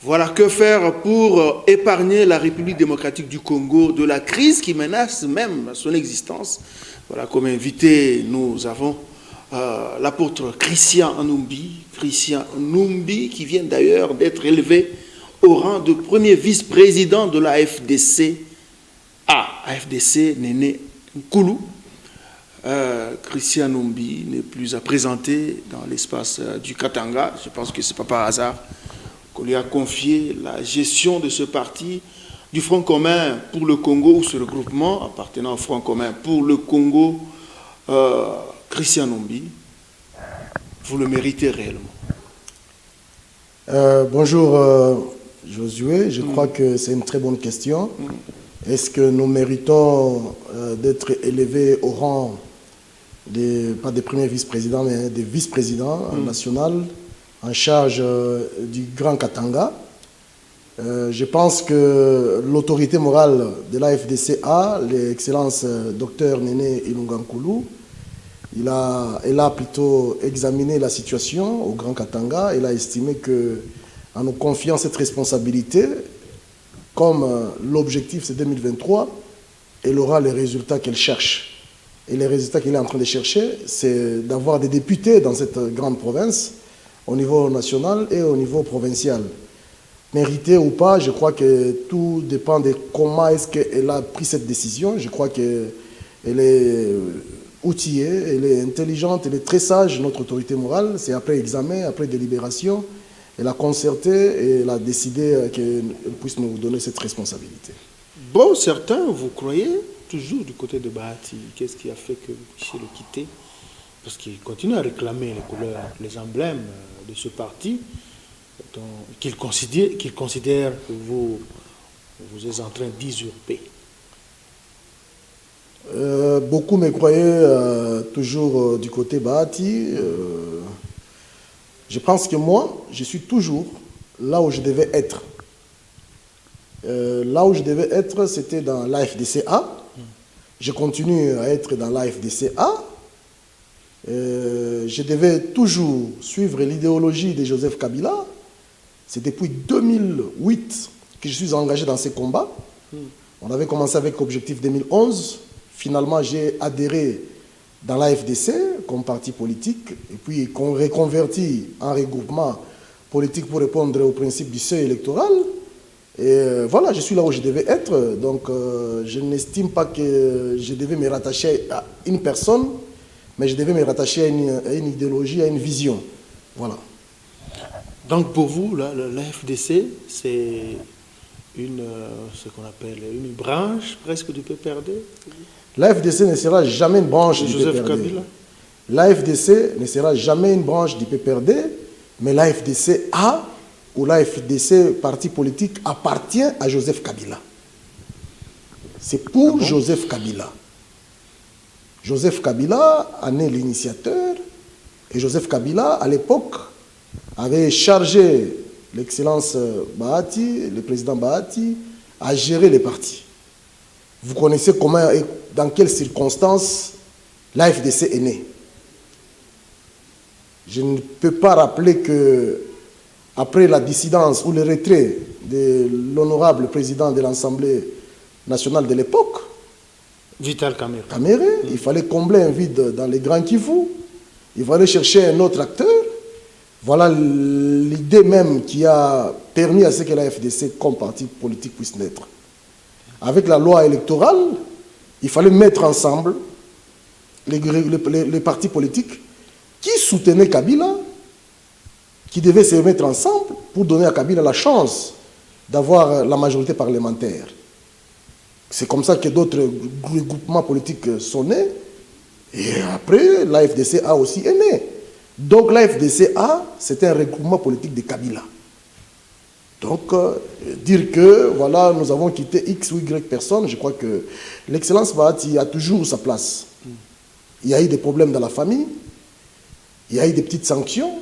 Voilà, que faire pour épargner la République démocratique du Congo de la crise qui menace même son existence. Voilà, comme invité, nous avons l'apôtre Christian Numbi. Christian Numbi, qui vient d'ailleurs d'être élevé au rang de premier vice-président de la FDC. AFDC Néné Nkoulou. Christian Numbi n'est plus à présenter dans l'espace du Katanga. Je pense que ce n'est pas par hasard qu'on lui a confié la gestion de ce parti du Front commun pour le Congo, ou ce regroupement appartenant au Front commun pour le Congo. Christian Numbi, vous le méritez réellement. Bonjour Josué, je crois que c'est une très bonne question. Est-ce que nous méritons d'être élevés au rang, pas des premiers vice-présidents, mais des vice-présidents nationaux en charge du Grand Katanga? Je pense que l'autorité morale de la FDCA, l'excellence Dr Néné Ilunga Nkoulou, elle a plutôt examiné la situation au Grand Katanga. Elle a estimé qu'en nous confiant cette responsabilité, comme l'objectif c'est 2023, elle aura les résultats qu'elle cherche. Et les résultats qu'elle est en train de chercher, c'est d'avoir des députés dans cette grande province, au niveau national et au niveau provincial. Mérité ou pas, je crois que tout dépend de comment est-ce qu'elle a pris cette décision. Je crois qu'elle est outillée, elle est intelligente, elle est très sage, notre autorité morale. C'est après examen, après délibération, elle a concerté et elle a décidé qu'elle puisse nous donner cette responsabilité. Bon, certains, vous croyez toujours du côté de Bahati. Qu'est-ce qui a fait que vous puissiez le quitter? Parce qu'il continue à réclamer les couleurs, les emblèmes de ce parti qu'il considère que vous êtes en train d'usurper. Beaucoup me croyaient toujours du côté Bahati. Je pense que moi, je suis toujours là où je devais être. Là où je devais être, c'était dans l'AFDCA. Je continue à être dans l'AFDCA. Je devais toujours suivre l'idéologie de Joseph Kabila. C'est depuis 2008 que je suis engagé dans ces combats. On avait commencé avec Objectif 2011. Finalement, j'ai adhéré dans l'AFDC comme parti politique et puis qu'on reconvertit en regroupement politique pour répondre au principe du seuil électoral. Et voilà, je suis là où je devais être. Donc, je n'estime pas que je devais me rattacher à une personne, mais je devais me rattacher à une idéologie, à une vision. Voilà. Donc pour vous, l'AFDC, c'est ce qu'on appelle une branche presque du PPRD? L'AFDC ne sera jamais une branche du PPRD. L'AFDC ne sera jamais une branche du PPRD, mais l'AFDC ou l'AFDC, parti politique, appartient à Joseph Kabila. C'est pour Joseph Kabila. Joseph Kabila en est l'initiateur, et Joseph Kabila, à l'époque, avait chargé l'excellence Bahati, le président Bahati, à gérer les partis. Vous connaissez comment et dans quelles circonstances l'AFDC est né. Je ne peux pas rappeler que après la dissidence ou le retrait de l'honorable président de l'Assemblée nationale de l'époque, Vital Kamerhe, il fallait combler un vide dans les Grands Kivu. Il fallait chercher un autre acteur. Voilà l'idée même qui a permis à ce que la FDC comme parti politique puisse naître. Avec la loi électorale, il fallait mettre ensemble les partis politiques qui soutenaient Kabila, qui devaient se mettre ensemble pour donner à Kabila la chance d'avoir la majorité parlementaire. C'est comme ça que d'autres groupements politiques sont nés. Et après, la FDCA aussi est née. Donc la FDCA, c'est un regroupement politique de Kabila. Donc, dire que, voilà, nous avons quitté X ou Y personnes, je crois que l'excellence Bahati a toujours sa place. Il y a eu des problèmes dans la famille, il y a eu des petites sanctions.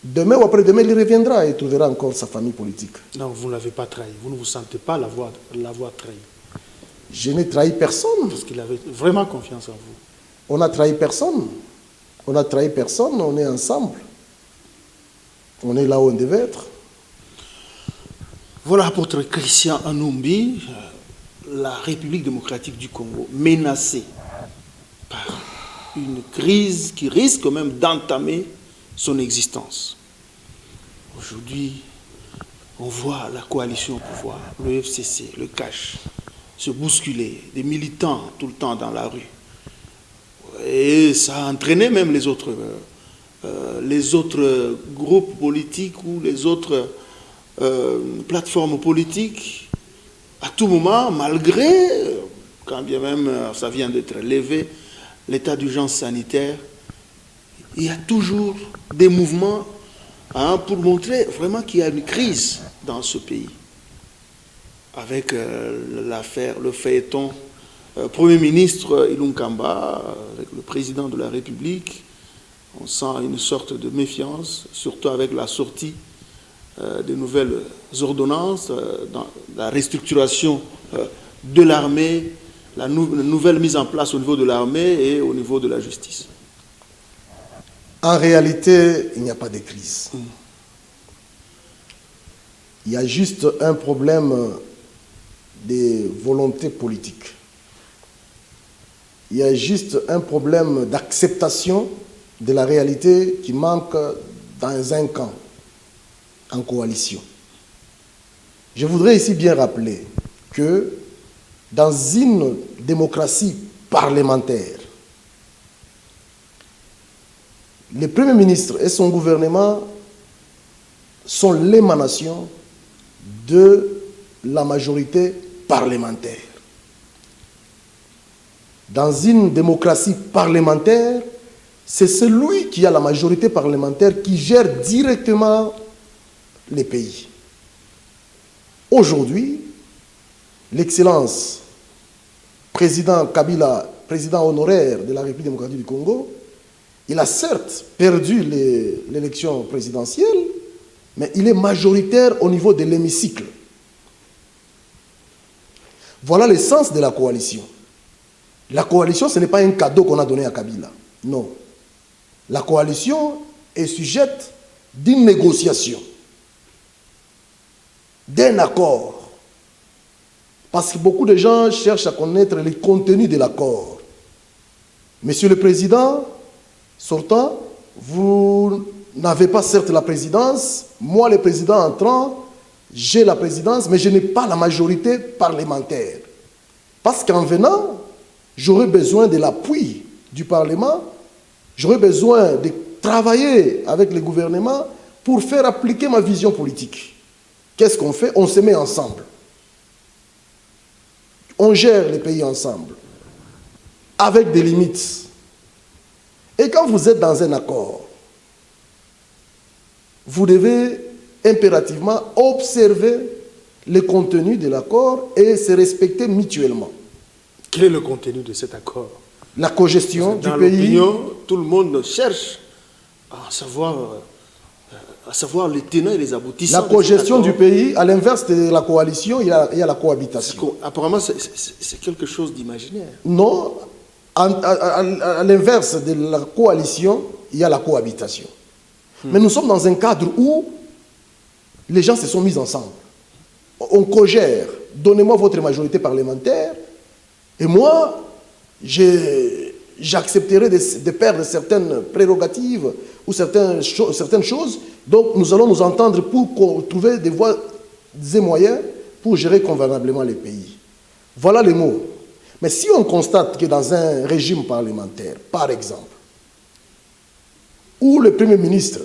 Demain ou après-demain, il reviendra et trouvera encore sa famille politique. Non, vous ne l'avez pas trahi. Vous ne vous sentez pas l'avoir trahi. Je n'ai trahi personne. Parce qu'il avait vraiment confiance en vous. On n'a trahi personne. On n'a trahi personne, on est ensemble. On est là où on devait être. Voilà, apôtre Christian Anumbi, la République démocratique du Congo, menacée par une crise qui risque même d'entamer son existence. Aujourd'hui, on voit la coalition au pouvoir, le FCC, le CACH, se bousculer, des militants tout le temps dans la rue. Et ça a entraîné même les autres groupes politiques ou les autres plateformes politiques, à tout moment, malgré, quand bien même ça vient d'être levé, l'état d'urgence sanitaire, il y a toujours des mouvements pour montrer vraiment qu'il y a une crise dans ce pays. Avec l'affaire, le feuilleton Premier ministre Ilunkamba, avec le président de la République, on sent une sorte de méfiance, surtout avec la sortie des nouvelles ordonnances, dans la restructuration de l'armée, la nouvelle mise en place au niveau de l'armée et au niveau de la justice. En réalité, il n'y a pas de crise. Il y a juste un problème de volonté politique. Il y a juste un problème d'acceptation de la réalité qui manque dans un camp, en coalition. Je voudrais ici bien rappeler que dans une démocratie parlementaire, le Premier ministre et son gouvernement sont l'émanation de la majorité parlementaire. Dans une démocratie parlementaire, c'est celui qui a la majorité parlementaire qui gère directement les pays. Aujourd'hui, l'Excellence, président Kabila, président honoraire de la République démocratique du Congo, il a certes perdu l'élection présidentielle, mais il est majoritaire au niveau de l'hémicycle. Voilà le sens de la coalition. La coalition, ce n'est pas un cadeau qu'on a donné à Kabila. Non. La coalition est sujette d'une négociation, d'un accord. Parce que beaucoup de gens cherchent à connaître le contenu de l'accord. Monsieur le Président sortant, vous n'avez pas certes la présidence. Moi, le président entrant, j'ai la présidence, mais je n'ai pas la majorité parlementaire. Parce qu'en venant, j'aurai besoin de l'appui du Parlement, j'aurai besoin de travailler avec le gouvernement pour faire appliquer ma vision politique. Qu'est-ce qu'on fait? On se met ensemble. On gère les pays ensemble, avec des limites. Et quand vous êtes dans un accord, vous devez impérativement observer le contenu de l'accord et se respecter mutuellement. Quel est le contenu de cet accord? La cogestion du pays. Dans l'opinion, tout le monde cherche à savoir les tenants et les aboutissants. La cogestion du pays, à l'inverse de la coalition, il y a la cohabitation. Apparemment, c'est quelque chose d'imaginaire. Non, à l'inverse de la coalition, il y a la cohabitation. Mais nous sommes dans un cadre où les gens se sont mis ensemble. On cogère. Donnez-moi votre majorité parlementaire et moi, j'accepterai de perdre certaines prérogatives ou certaines choses. Donc, nous allons nous entendre pour trouver des voies et moyens pour gérer convenablement les pays. Voilà les mots. Mais si on constate que dans un régime parlementaire, par exemple, où le Premier ministre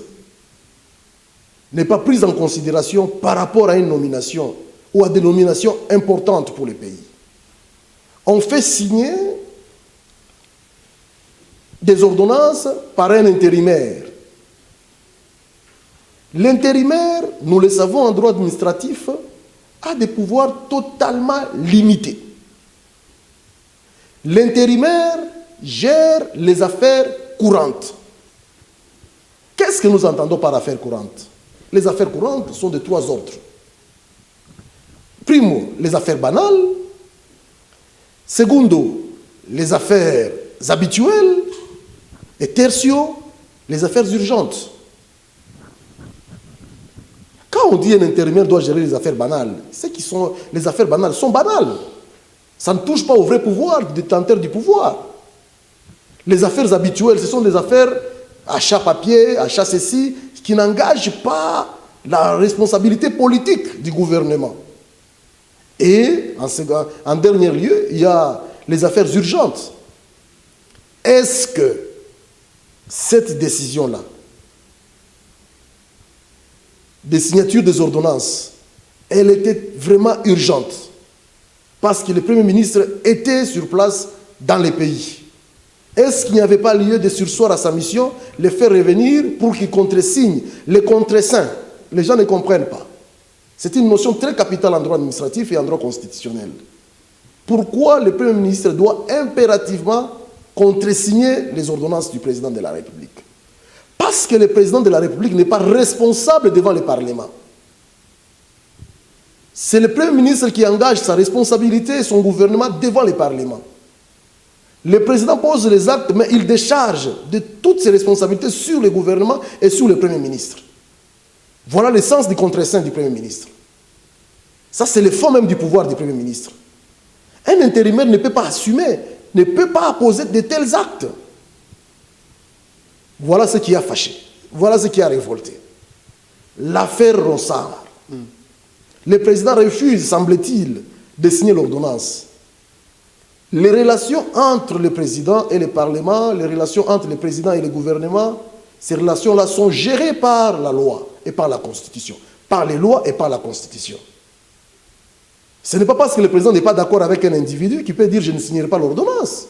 n'est pas pris en considération par rapport à une nomination ou à des nominations importantes pour le pays, on fait signer des ordonnances par un intérimaire. L'intérimaire, nous le savons en droit administratif, a des pouvoirs totalement limités. L'intérimaire gère les affaires courantes. Qu'est-ce que nous entendons par affaires courantes? Les affaires courantes sont de trois ordres. Primo, les affaires banales. Secondo, les affaires habituelles. Et tertio, les affaires urgentes. Quand Quand on dit un intérimaire doit gérer les affaires banales, les affaires banales sont banales. Ça ne touche pas au vrai pouvoir, du détenteur du pouvoir. Les affaires habituelles, ce sont des affaires achat papier, achat ceci, qui n'engagent pas la responsabilité politique du gouvernement. Et, en dernier lieu, il y a les affaires urgentes. Est-ce que cette décision-là, des signatures des ordonnances, elle était vraiment urgente? Parce que le Premier ministre était sur place dans les pays. Est-ce qu'il n'y avait pas lieu de surseoir à sa mission, les faire revenir pour qu'ils contresignent les contreseins? Les gens ne comprennent pas. C'est une notion très capitale en droit administratif et en droit constitutionnel. Pourquoi le Premier ministre doit impérativement contresigner les ordonnances du président de la République? Parce que le président de la République n'est pas responsable devant le Parlement. C'est le Premier ministre qui engage sa responsabilité et son gouvernement devant le Parlement. Le président pose les actes, mais il décharge de toutes ses responsabilités sur le gouvernement et sur le Premier ministre. Voilà le sens du contreseing du Premier ministre. Ça, c'est le fond même du pouvoir du Premier ministre. Un intérimaire ne peut pas assumer, ne peut pas poser de tels actes. Voilà ce qui a fâché. Voilà ce qui a révolté. L'affaire Ronsard. Le président refuse, semble-t-il, de signer l'ordonnance. Les relations entre le président et le Parlement, les relations entre le président et le gouvernement, ces relations-là sont gérées par la loi et par la Constitution. Par les lois et par la Constitution. Ce n'est pas parce que le président n'est pas d'accord avec un individu qu'il peut dire « je ne signerai pas l'ordonnance ».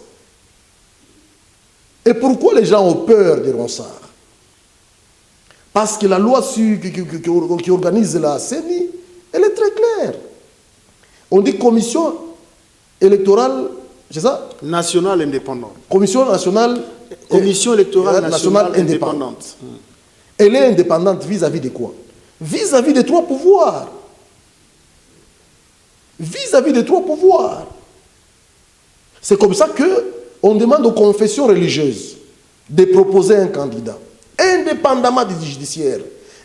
Et pourquoi les gens ont peur de Ronsard? Parce que la loi qui organise la CENI, elle est très claire. On dit commission électorale, c'est ça? Nationale indépendante. Commission nationale. Commission électorale nationale indépendante. Elle est indépendante vis-à-vis de quoi? Vis-à-vis des trois pouvoirs. Vis-à-vis des trois pouvoirs. C'est comme ça qu'on demande aux confessions religieuses de proposer un candidat, indépendamment du judiciaire,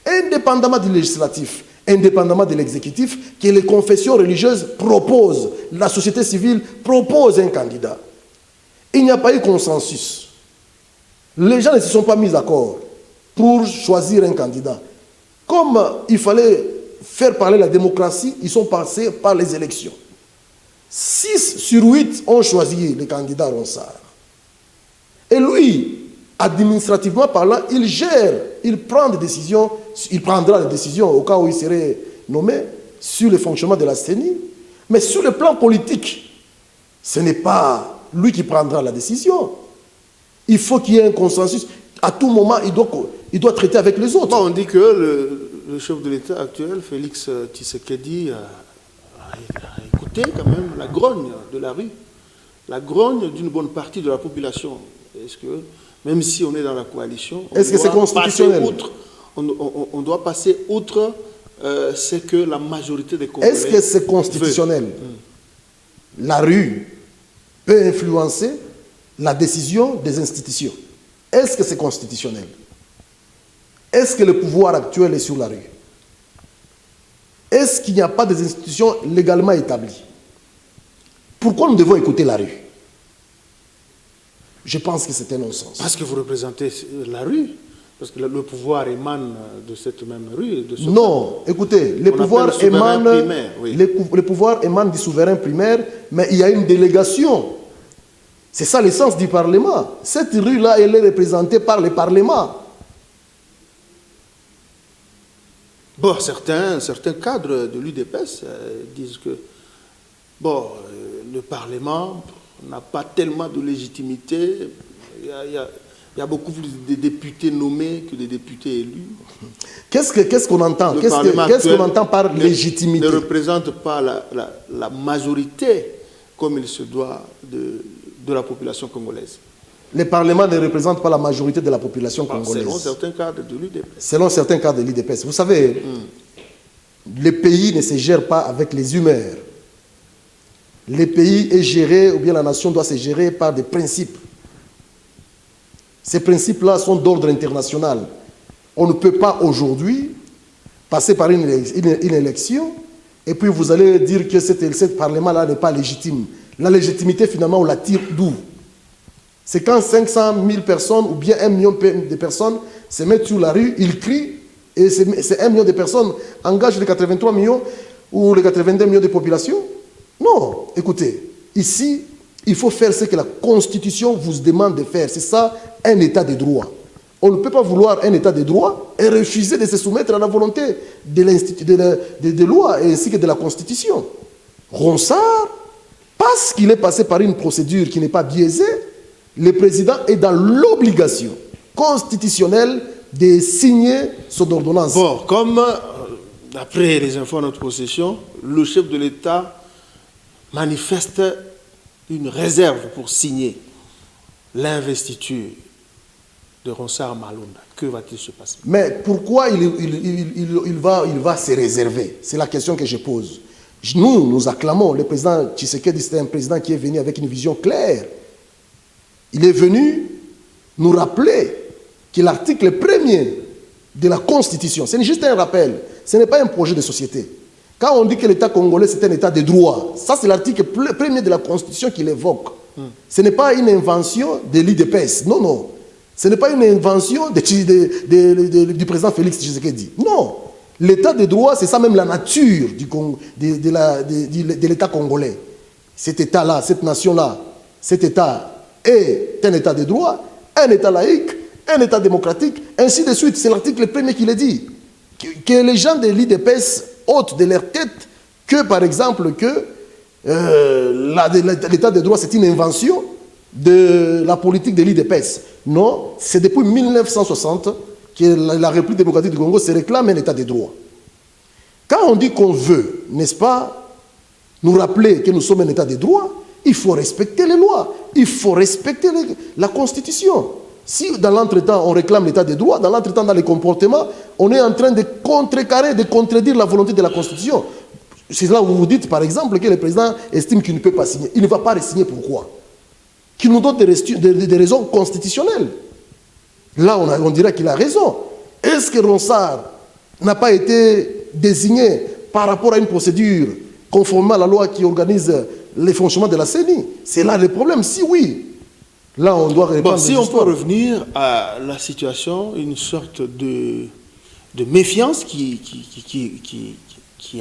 indépendamment du législatif, indépendamment de l'exécutif, que les confessions religieuses proposent, la société civile propose un candidat. Il n'y a pas eu consensus. Les gens ne se sont pas mis d'accord pour choisir un candidat. Comme il fallait faire parler la démocratie, ils sont passés par les élections. 6 sur 8 ont choisi le candidat Ronsard. Et lui, administrativement parlant, il gère, il prend des décisions, il prendra des décisions au cas où il serait nommé sur le fonctionnement de la CENI. Mais sur le plan politique, ce n'est pas lui qui prendra la décision. Il faut qu'il y ait un consensus. À tout moment, il doit traiter avec les autres. Bon, on dit que le chef de l'État actuel, Félix Tshisekedi, a écouté quand même la grogne de la rue, la grogne d'une bonne partie de la population. Est-ce que, même si on est dans la coalition, est-ce que c'est constitutionnel? On doit passer outre ce que la majorité des Congolais. Est-ce que c'est constitutionnel? La rue peut influencer la décision des institutions. Est-ce que c'est constitutionnel? Est-ce que le pouvoir actuel est sur la rue? Est-ce qu'il n'y a pas des institutions légalement établies? Pourquoi nous devons écouter la rue? Je pense que c'est un non-sens. Parce que vous représentez la rue. Parce que le pouvoir émane de cette même rue. Non, écoutez, le pouvoir émane du souverain primaire, mais il y a une délégation. C'est ça l'essence du Parlement. Cette rue-là, elle est représentée par le Parlement. Bon, certains cadres de l'UDPS disent que le Parlement n'a pas tellement de légitimité. Il y a beaucoup plus de députés nommés que de députés élus. Qu'est-ce qu'on entend? Qu'est-ce qu'on entend par légitimité? Ne représente pas la majorité comme il se doit de la population congolaise. Le Parlement ne représente pas la majorité de la population congolaise. Selon certains cadres de l'UDPS. Selon certains cadres de l'UDPS. Vous savez, le pays ne se gère pas avec les humeurs. Le pays est géré, ou bien la nation doit se gérer par des principes. Ces principes-là sont d'ordre international. On ne peut pas aujourd'hui passer par une élection, et puis vous allez dire que ce Parlement-là n'est pas légitime. La légitimité, finalement, on la tire d'où? C'est quand 500 000 personnes ou bien 1 million de personnes se mettent sur la rue, ils crient, et c'est 1 million de personnes engagent les 83 millions ou les 82 millions de population? Non, écoutez, ici, il faut faire ce que la Constitution vous demande de faire. C'est ça, un État de droit. On ne peut pas vouloir un État de droit et refuser de se soumettre à la volonté de loi ainsi que de la Constitution. Ronsard, parce qu'il est passé par une procédure qui n'est pas biaisée, le président est dans l'obligation constitutionnelle de signer son ordonnance. Bon, comme, d'après les infos à notre possession, le chef de l'État manifeste une réserve pour signer l'investiture de Ronsard Malonda. Que va-t-il se passer? Mais pourquoi il va se réserver? C'est la question que je pose. Nous acclamons le président Tshisekedi, c'est un président qui est venu avec une vision claire. Il est venu nous rappeler que l'article 1er de la Constitution, c'est juste un rappel, ce n'est pas un projet de société. Quand on dit que l'État congolais c'est un État de droit, ça c'est l'article 1er de la Constitution qu'il évoque. Ce n'est pas une invention de l'IDPS, non, non. Ce n'est pas une invention du président Félix Tshisekedi. Non. L'état de droit, c'est ça même la nature de l'état congolais. Cet état-là, cette nation-là, cet état est un état de droit, un état laïque, un état démocratique, ainsi de suite. C'est l'article 1er qui le dit. Que les gens de l'IDPS ôtent de leur tête que, par exemple, que l'état de droit, c'est une invention de la politique de l'IDPS. Non, c'est depuis 1960 que la République démocratique du Congo se réclame un état de droit. Quand on dit qu'on veut, n'est-ce pas, nous rappeler que nous sommes un état de droit, il faut respecter les lois, il faut respecter la Constitution. Si dans l'entretemps on réclame l'état de droit, dans l'entretemps dans les comportements, on est en train de contrecarrer, de contredire la volonté de la Constitution. C'est là où vous dites par exemple que le président estime qu'il ne peut pas signer. Il ne va pas le signer, pourquoi? Qu'il nous donne des raisons constitutionnelles. Là, on dirait qu'il a raison. Est-ce que Ronsard n'a pas été désigné par rapport à une procédure conformément à la loi qui organise les fonctionnements de la CENI? C'est là le problème. Si oui, là, on doit répondre. Bon, si on peut revenir à la situation, une sorte de méfiance qui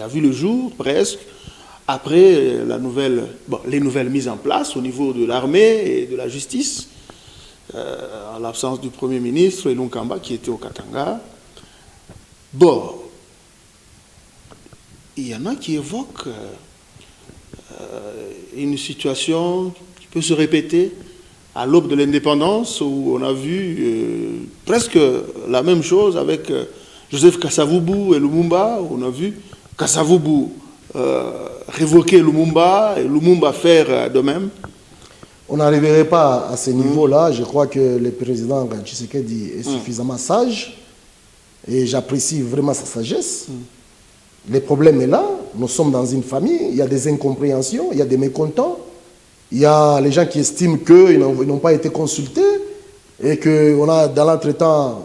a vu le jour presque après les nouvelles mises en place au niveau de l'armée et de la justice, en l'absence du Premier ministre, Elon Kamba, qui était au Katanga. Bon, il y en a qui évoquent une situation qui peut se répéter à l'aube de l'indépendance, où on a vu presque la même chose avec Joseph Kasavubu et Lumumba. On a vu Kasavubu révoquer Lumumba et Lumumba faire de même. On n'arriverait pas à ce niveau-là. Je crois que le président Tshisekedi est suffisamment sage et j'apprécie vraiment sa sagesse. Le problème est là. Nous sommes dans une famille. Il y a des incompréhensions, il y a des mécontents. Il y a les gens qui estiment qu'ils n'ont pas été consultés et qu'on a, dans l'entretemps,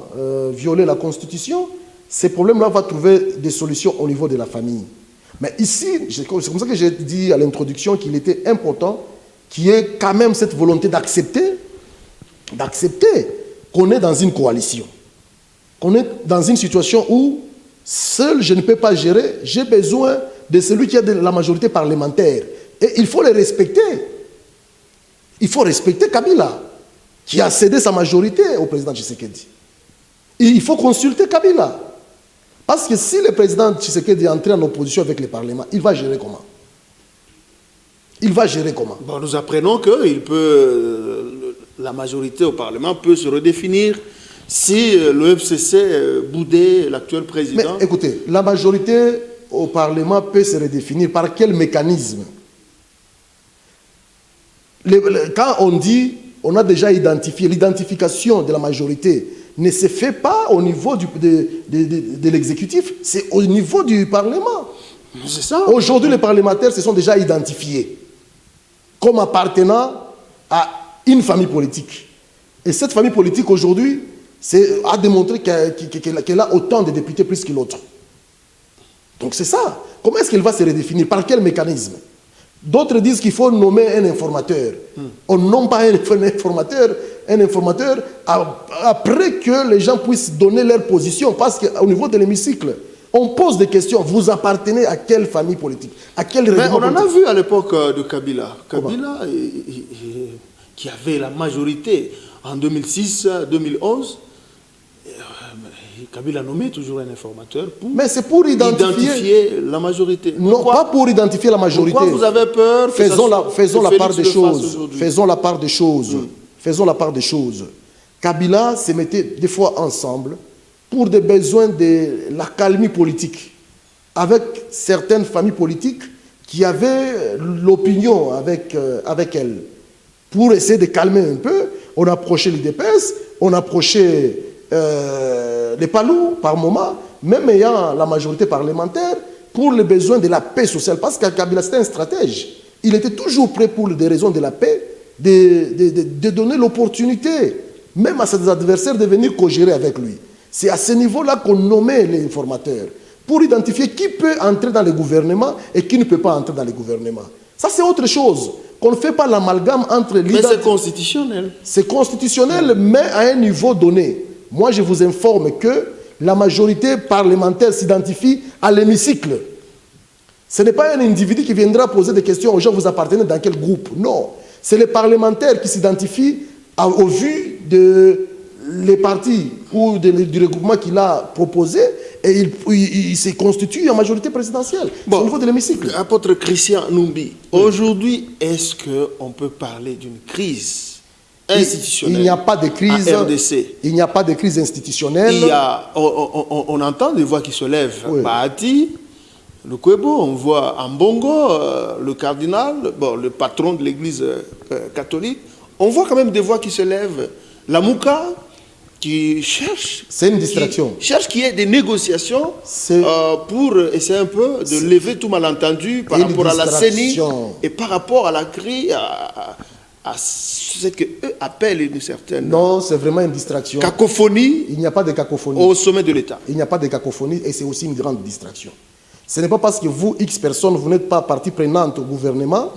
violé la Constitution. Ces problèmes-là vont trouver des solutions au niveau de la famille. Mais ici, c'est comme ça que j'ai dit à l'introduction qu'il était important qu'il y ait quand même cette volonté d'accepter qu'on est dans une coalition, qu'on est dans une situation où seul je ne peux pas gérer, j'ai besoin de celui qui a de la majorité parlementaire. Et il faut les respecter. Il faut respecter Kabila, qui a cédé sa majorité au président Tshisekedi. Et il faut consulter Kabila. Parce que si le président Tshisekedi est entré en opposition avec le Parlement, il va gérer comment? Il va gérer comment? Bon, nous apprenons que la majorité au Parlement peut se redéfinir si le FCC boudait l'actuel président. Mais écoutez, la majorité au Parlement peut se redéfinir par quel mécanisme? Quand on dit, on a déjà identifié, l'identification de la majorité ne se fait pas au niveau de l'exécutif, c'est au niveau du Parlement. C'est ça. Aujourd'hui, les parlementaires se sont déjà identifiés comme appartenant à une famille politique. Et cette famille politique, aujourd'hui, a démontré qu'elle a autant de députés plus que l'autre. Donc c'est ça. Comment est-ce qu'il va se redéfinir? Par quel mécanisme? D'autres disent qu'il faut nommer un informateur. On nomme pas un informateur après que les gens puissent donner leur position. Parce qu'au niveau de l'hémicycle, on pose des questions. Vous appartenez à quelle famille politique? À quel régime politique? On en a vu à l'époque de Kabila. Kabila, qui avait la majorité en 2006-2011, Kabila a nommé toujours un informateur pour, mais c'est pour identifier la majorité. Pourquoi? Non, pas pour identifier la majorité. Pourquoi vous avez peur? Faisons la part des choses. Faisons la part des choses. Faisons la part des choses. Kabila se mettait des fois ensemble pour des besoins de la calmie politique, avec certaines familles politiques qui avaient l'opinion avec elle. Pour essayer de calmer un peu, on approchait l'UDPS, on approchait les Palous par moment, même ayant la majorité parlementaire, pour les besoins de la paix sociale. Parce que Kabila, c'était un stratège. Il était toujours prêt pour des raisons de la paix, de donner l'opportunité, même à ses adversaires, de venir co-gérer avec lui. C'est à ce niveau-là qu'on nommait les informateurs, pour identifier qui peut entrer dans le gouvernement et qui ne peut pas entrer dans le gouvernement. Ça, c'est autre chose. Qu'on ne fait pas l'amalgame entre l'identité. Mais c'est constitutionnel. C'est constitutionnel, mais à un niveau donné. Moi, je vous informe que la majorité parlementaire s'identifie à l'hémicycle. Ce n'est pas un individu qui viendra poser des questions aux gens, vous appartenez dans quel groupe? Non. C'est les parlementaires qui s'identifient au vu des partis ou du regroupement qu'il a proposé et il se constitue en majorité présidentielle. Bon, au niveau de l'hémicycle. Apôtre Christian Numbi, aujourd'hui, est-ce qu'on peut parler d'une crise institutionnelle? Il n'y a pas de crise à RDC. Il n'y a pas de crise institutionnelle. On entend des voix qui se lèvent. Oui. Bahati, le Kwebo, on voit Ambongo, le cardinal, bon, le patron de l'église catholique. On voit quand même des voix qui se lèvent. La Mouka, qui cherche... C'est une distraction. Cherche qu'il y ait des négociations pour essayer un peu de lever tout malentendu par rapport à la CENI et par rapport à la crise, à ce qu'eux appellent une certaine... Non, c'est vraiment une distraction. Cacophonie. Il n'y a pas de cacophonie. Au sommet de l'État. Il n'y a pas de cacophonie et c'est aussi une grande distraction. Ce n'est pas parce que vous, X personnes, vous n'êtes pas partie prenante au gouvernement,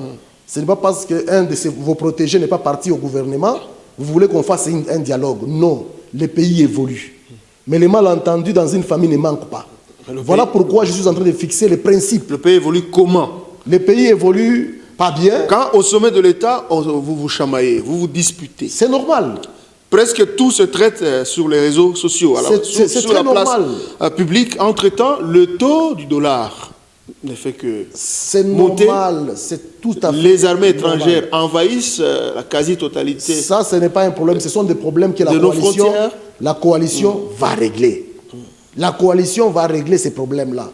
ce n'est pas parce qu'un de vos protégés n'est pas parti au gouvernement, vous voulez qu'on fasse un dialogue. Non, le pays évolue. Mais les malentendus dans une famille ne manquent pas. Voilà pourquoi je suis en train de fixer les principes. Le pays évolue comment? Le pays évolue pas bien. Quand au sommet de l'État, vous vous chamaillez, vous vous disputez. C'est normal. Presque tout se traite sur les réseaux sociaux. Alors, sur la place publique, entre-temps, le taux du dollar ne fait que c'est monter. Normal, c'est tout à fait les armées étrangères envahissent la quasi-totalité. Ça, ce n'est pas un problème, ce sont des problèmes que la coalition va régler. La coalition va régler ces problèmes-là.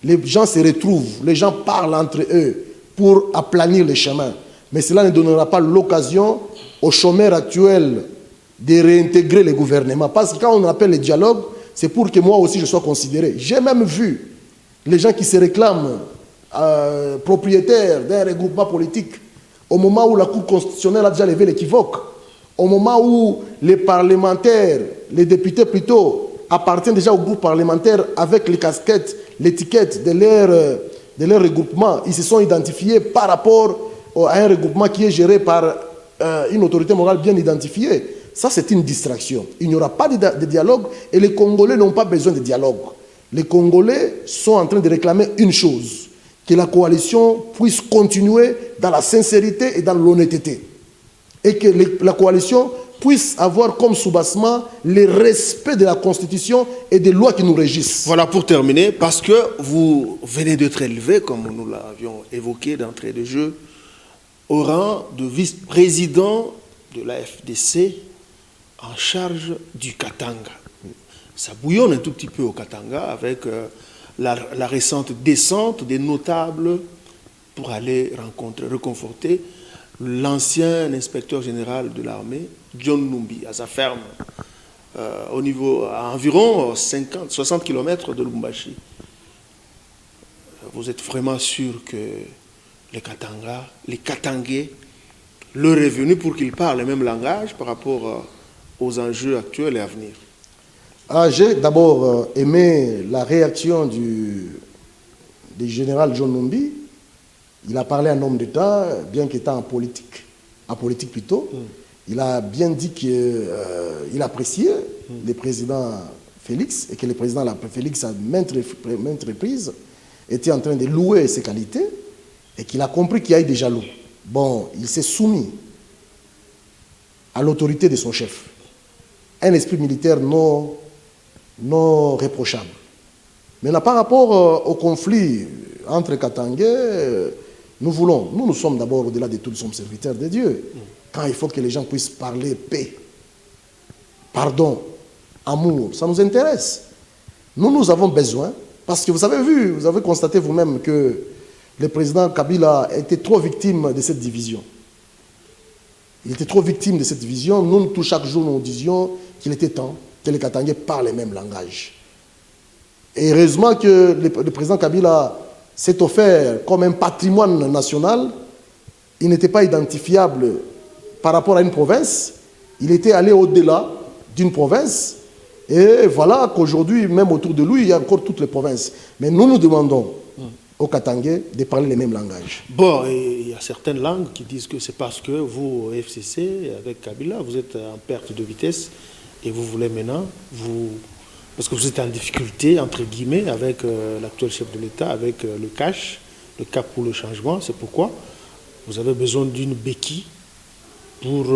Les gens se retrouvent, les gens parlent entre eux pour aplanir les chemins. Mais cela ne donnera pas l'occasion aux chômeurs actuels de réintégrer le gouvernement. Parce que quand on appelle le dialogue, c'est pour que moi aussi je sois considéré. J'ai même vu les gens qui se réclament propriétaires d'un regroupement politique, au moment où la Cour constitutionnelle a déjà levé l'équivoque, au moment où les parlementaires, les députés plutôt, appartiennent déjà au groupe parlementaire avec les casquettes, l'étiquette de leur regroupement, ils se sont identifiés par rapport à un regroupement qui est géré par une autorité morale bien identifiée. Ça, c'est une distraction. Il n'y aura pas de dialogue et les Congolais n'ont pas besoin de dialogue. Les Congolais sont en train de réclamer une chose, que la coalition puisse continuer dans la sincérité et dans l'honnêteté. Et que la coalition puisse avoir comme soubassement le respect de la Constitution et des lois qui nous régissent. Voilà, pour terminer, parce que vous venez d'être élevé, comme nous l'avions évoqué d'entrée de jeu, au rang de vice-président de la FDC en charge du Katanga. Ça bouillonne un tout petit peu au Katanga avec la récente descente des notables pour aller reconforter l'ancien inspecteur général de l'armée, John Numbi, à sa ferme, à environ 60 km de Lubumbashi. Vous êtes vraiment sûr que les Katangais, leur est venu pour qu'ils parlent le même langage par rapport aux enjeux actuels et à venir? J'ai d'abord aimé la réaction du du général John Numbi, il a parlé à un homme d'État, bien qu'étant en politique plutôt. Il a bien dit qu'il appréciait le président Félix et que le président Félix, à maintes reprises, était en train de louer ses qualités et qu'il a compris qu'il y a eu des jaloux. Bon, il s'est soumis à l'autorité de son chef. Un esprit militaire non réprochable. Maintenant, par rapport au conflit entre Katangais, nous sommes d'abord, au-delà de tout, nous sommes serviteurs de Dieu. Quand il faut que les gens puissent parler paix, pardon, amour, ça nous intéresse. Nous avons besoin, parce que vous avez constaté vous-même que le président Kabila était trop victime de cette division. Il était trop victime de cette division. Nous, chaque jour, nous disions qu'il était temps que les Katangais parlent le même langage. Et heureusement que le président Kabila s'est offert comme un patrimoine national. Il n'était pas identifiable par rapport à une province. Il était allé au-delà d'une province. Et voilà qu'aujourd'hui, même autour de lui, il y a encore toutes les provinces. Mais nous demandons aux Katangais de parler les mêmes langages. Bon, il y a certaines langues qui disent que c'est parce que vous, FCC, avec Kabila, vous êtes en perte de vitesse et vous voulez maintenant, parce que vous êtes en difficulté, entre guillemets, avec l'actuel chef de l'État, avec le CACH, le Cap pour le changement. C'est pourquoi vous avez besoin d'une béquille pour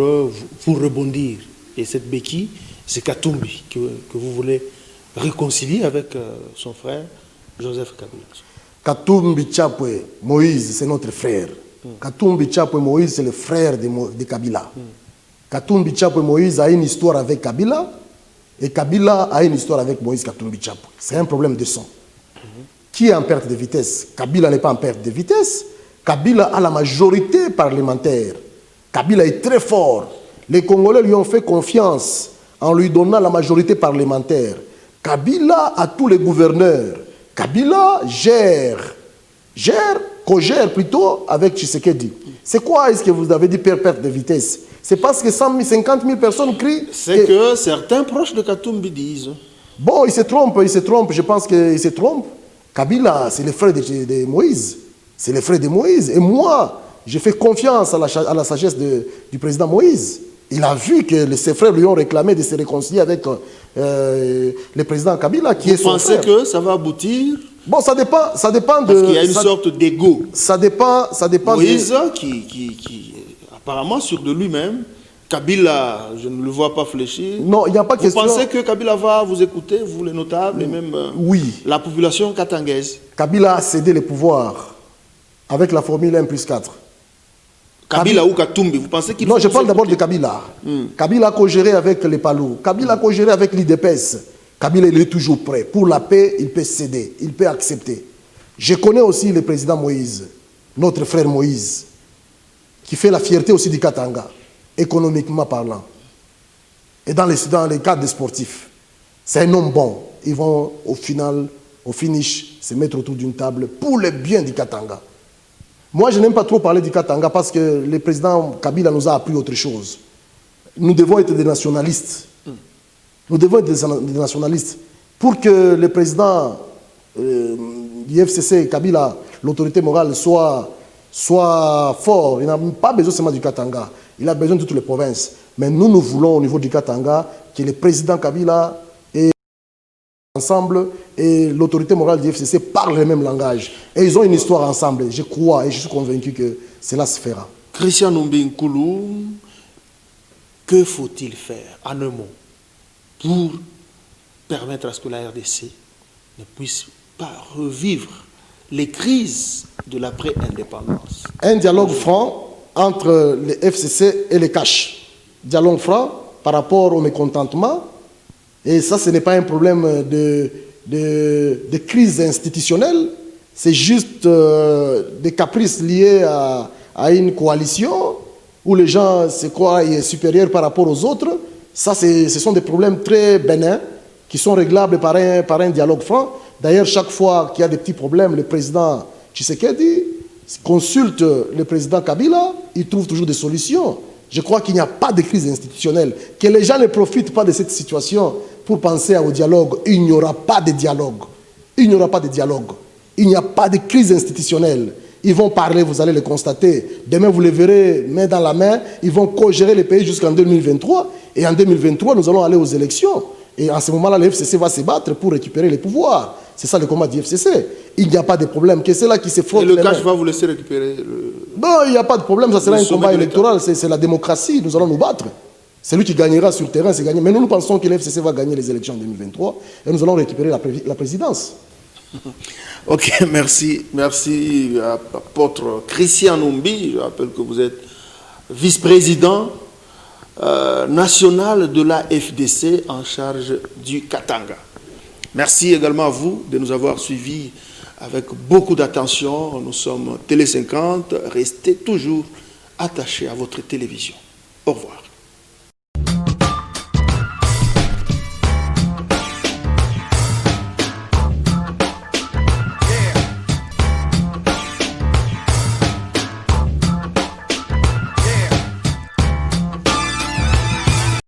rebondir. Et cette béquille, c'est Katumbi que vous voulez réconcilier avec son frère Joseph Kabila. Katumbi Tchapwe Moïse, c'est notre frère. Katumbi Tchapwe Moïse, c'est le frère de Kabila. Katumbi Tchapwe Moïse a une histoire avec Kabila et Kabila a une histoire avec Moïse Katumbi Tchapwe. C'est un problème de sang. Qui est en perte de vitesse? Kabila n'est pas en perte de vitesse. Kabila a la majorité parlementaire. Kabila est très fort. Les Congolais lui ont fait confiance en lui donnant la majorité parlementaire. Kabila a tous les gouverneurs. Kabila co-gère plutôt avec Tshisekedi. C'est quoi est-ce que vous avez dit perte de vitesse? C'est parce que 50 000 personnes crient... C'est que certains proches de Katumbi disent. Bon, il se trompe, je pense qu'il se trompe. Kabila, c'est le frère de Moïse. C'est le frère de Moïse. Et moi, je fais confiance à la sagesse du président Moïse. Il a vu que ses frères lui ont réclamé de se réconcilier avec le président Kabila, qui est son frère. Vous pensez que ça va aboutir? Bon, ça dépend de... Parce qu'il y a une sorte d'égo. Ça dépend Moïse, qui apparemment sûr de lui-même, Kabila, je ne le vois pas fléchir. Non, il n'y a pas question... Vous pensez que Kabila va vous écouter, vous les notables, et même oui. La population katangaise? Kabila a cédé le pouvoir avec la formule 1+4. Kabila ou Katumbi, vous pensez qu'il faut... Non, je parle d'abord de Kabila. Kabila a co-géré avec les Palous. Kabila a co-géré avec l'IDPS. Kabila, il est toujours prêt. Pour la paix, il peut céder, il peut accepter. Je connais aussi le président Moïse, notre frère Moïse, qui fait la fierté aussi du Katanga, économiquement parlant. Et dans les cadres des sportifs. C'est un homme bon. Ils vont au finish, se mettre autour d'une table pour le bien du Katanga. Moi, je n'aime pas trop parler du Katanga parce que le président Kabila nous a appris autre chose. Nous devons être des nationalistes. Nous devons être des nationalistes. Pour que le président du FCC, Kabila, l'autorité morale, soit fort, il n'a pas besoin seulement du Katanga. Il a besoin de toutes les provinces. Mais nous voulons au niveau du Katanga que le président Kabila et ensemble et l'autorité morale du FCC parlent le même langage. Et ils ont une histoire ensemble. Je crois et je suis convaincu que cela se fera. Christian Numbi Nkoulou, que faut-il faire en un mot pour permettre à ce que la RDC ne puisse pas revivre les crises de l'après-indépendance? Un dialogue franc entre les FCC et les CACH. Dialogue franc par rapport au mécontentement. Et ça, ce n'est pas un problème de crise institutionnelle. C'est juste des caprices liés à une coalition où les gens se croient supérieurs par rapport aux autres. Ça, ce sont des problèmes très bénins qui sont réglables par un dialogue franc. D'ailleurs, chaque fois qu'il y a des petits problèmes, le président Tshisekedi consulte le président Kabila, il trouve toujours des solutions. Je crois qu'il n'y a pas de crise institutionnelle. Que les gens ne profitent pas de cette situation pour penser au dialogue. Il n'y aura pas de dialogue. Il n'y aura pas de dialogue. Il n'y a pas de crise institutionnelle. Ils vont parler, vous allez le constater. Demain, vous les verrez main dans la main. Ils vont co-gérer le pays jusqu'en 2023. Et en 2023, nous allons aller aux élections. Et en ce moment-là, le FCC va se battre pour récupérer les pouvoirs. C'est ça le combat du FCC. Il n'y a pas de problème. C'est là qui se frottent. Et le cash va vous laisser récupérer le... Bon, il n'y a pas de problème. Ça sera un combat électoral. C'est la démocratie. Nous allons nous battre. Celui qui gagnera sur le terrain, c'est gagné. Mais nous pensons que le FCC va gagner les élections en 2023. Et nous allons récupérer la présidence. Ok, merci. Merci à apôtre Christian Numbi. Je rappelle que vous êtes vice-président national de la FDC en charge du Katanga. Merci également à vous de nous avoir suivis avec beaucoup d'attention. Nous sommes Télé 50. Restez toujours attachés à votre télévision. Au revoir.